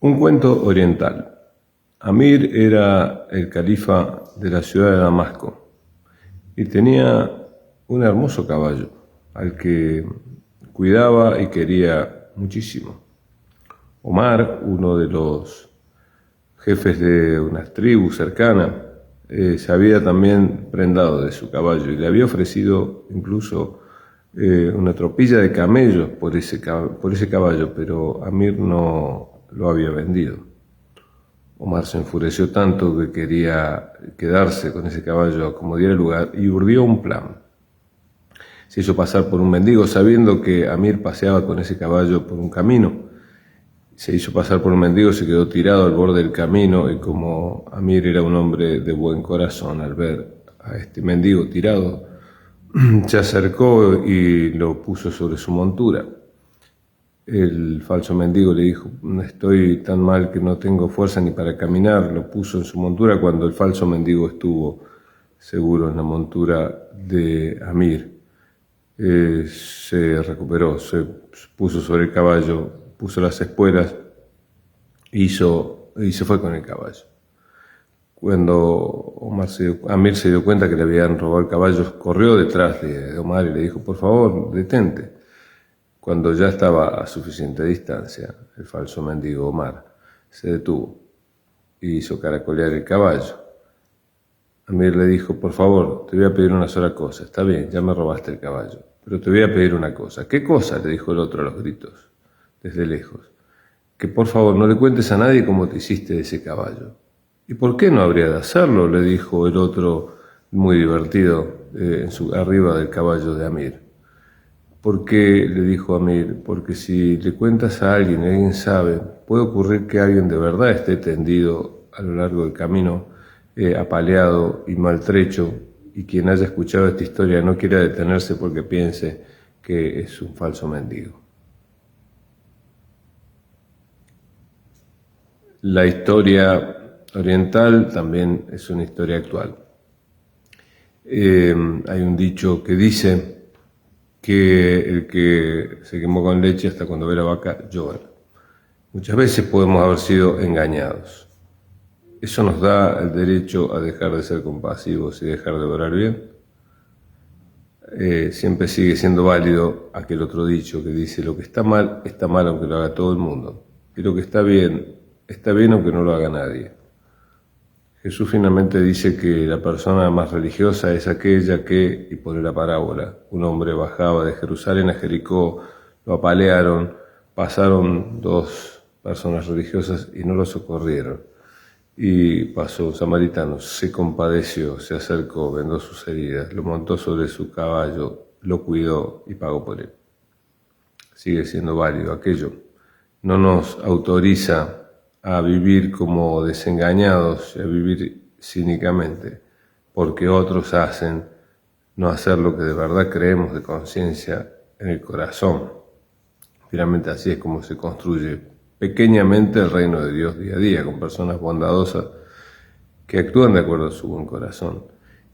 Un cuento oriental. Amir era el califa de la ciudad de Damasco y tenía un hermoso caballo al que cuidaba y quería muchísimo. Omar, uno de los jefes de una tribu cercana, se había también prendado de su caballo y le había ofrecido incluso una tropilla de camellos por ese caballo, pero Amir no lo había vendido. Omar se enfureció tanto que quería quedarse con ese caballo a como diera lugar y urdió un plan. Se hizo pasar por un mendigo sabiendo que Amir paseaba con ese caballo por un camino. Se hizo pasar por un mendigo, se quedó tirado al borde del camino y como Amir era un hombre de buen corazón, al ver a este mendigo tirado, se acercó y lo puso sobre su montura. El falso mendigo le dijo: estoy tan mal que no tengo fuerza ni para caminar. Lo puso en su montura cuando el falso mendigo estuvo seguro en la montura de Amir. Se recuperó, se puso sobre el caballo, puso las espuelas y se fue con el caballo. Cuando Amir se dio cuenta que le habían robado el caballo, corrió detrás de Omar y le dijo: por favor, detente. Cuando ya estaba a suficiente distancia, el falso mendigo Omar se detuvo y hizo caracolear el caballo. Amir le dijo: por favor, te voy a pedir una sola cosa. Está bien, ya me robaste el caballo, pero te voy a pedir una cosa. ¿Qué cosa?, le dijo el otro a los gritos, desde lejos. Que por favor no le cuentes a nadie cómo te hiciste de ese caballo. ¿Y por qué no habría de hacerlo?, le dijo el otro, muy divertido, arriba del caballo de Amir. ¿Por qué?, le dijo Amir, porque si le cuentas a alguien y alguien sabe, puede ocurrir que alguien de verdad esté tendido a lo largo del camino, apaleado y maltrecho, y quien haya escuchado esta historia no quiera detenerse porque piense que es un falso mendigo. La historia oriental también es una historia actual. Hay un dicho que dice que el que se quemó con leche hasta cuando ve la vaca llora. Muchas veces podemos haber sido engañados. ¿Eso nos da el derecho a dejar de ser compasivos y dejar de obrar bien? Siempre sigue siendo válido aquel otro dicho que dice: lo que está mal aunque lo haga todo el mundo, y lo que está bien aunque no lo haga nadie. Jesús finalmente dice que la persona más religiosa es aquella que, y pone la parábola, un hombre bajaba de Jerusalén a Jericó, lo apalearon, pasaron dos personas religiosas y no lo socorrieron. Y pasó un samaritano, se compadeció, se acercó, vendó sus heridas, lo montó sobre su caballo, lo cuidó y pagó por él. Sigue siendo válido aquello. No nos autoriza a vivir como desengañados y a vivir cínicamente, porque otros hacen no hacer lo que de verdad creemos de conciencia en el corazón. Finalmente así es como se construye pequeñamente el reino de Dios día a día, con personas bondadosas que actúan de acuerdo a su buen corazón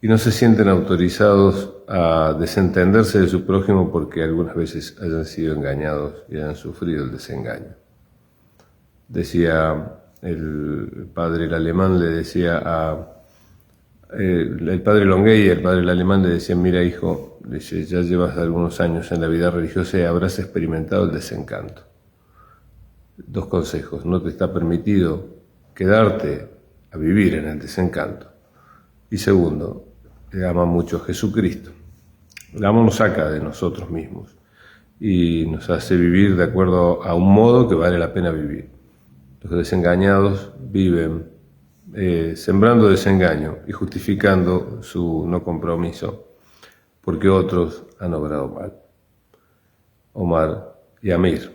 y no se sienten autorizados a desentenderse de su prójimo porque algunas veces hayan sido engañados y hayan sufrido el desengaño. Decía el padre el alemán, le decía el padre Longuet y el padre el alemán le decían: mira, hijo, dice, ya llevas algunos años en la vida religiosa y habrás experimentado el desencanto. Dos consejos: no te está permitido quedarte a vivir en el desencanto. Y segundo, te ama mucho Jesucristo. El amor nos saca de nosotros mismos y nos hace vivir de acuerdo a un modo que vale la pena vivir. Los desengañados viven sembrando desengaño y justificando su no compromiso porque otros han obrado mal. Omar y Amir.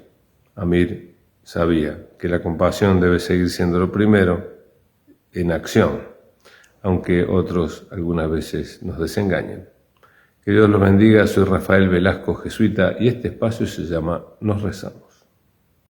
Amir sabía que la compasión debe seguir siendo lo primero en acción, aunque otros algunas veces nos desengañen. Que Dios los bendiga. Soy Rafael Velasco, jesuita, y este espacio se llama Nos Rezamos.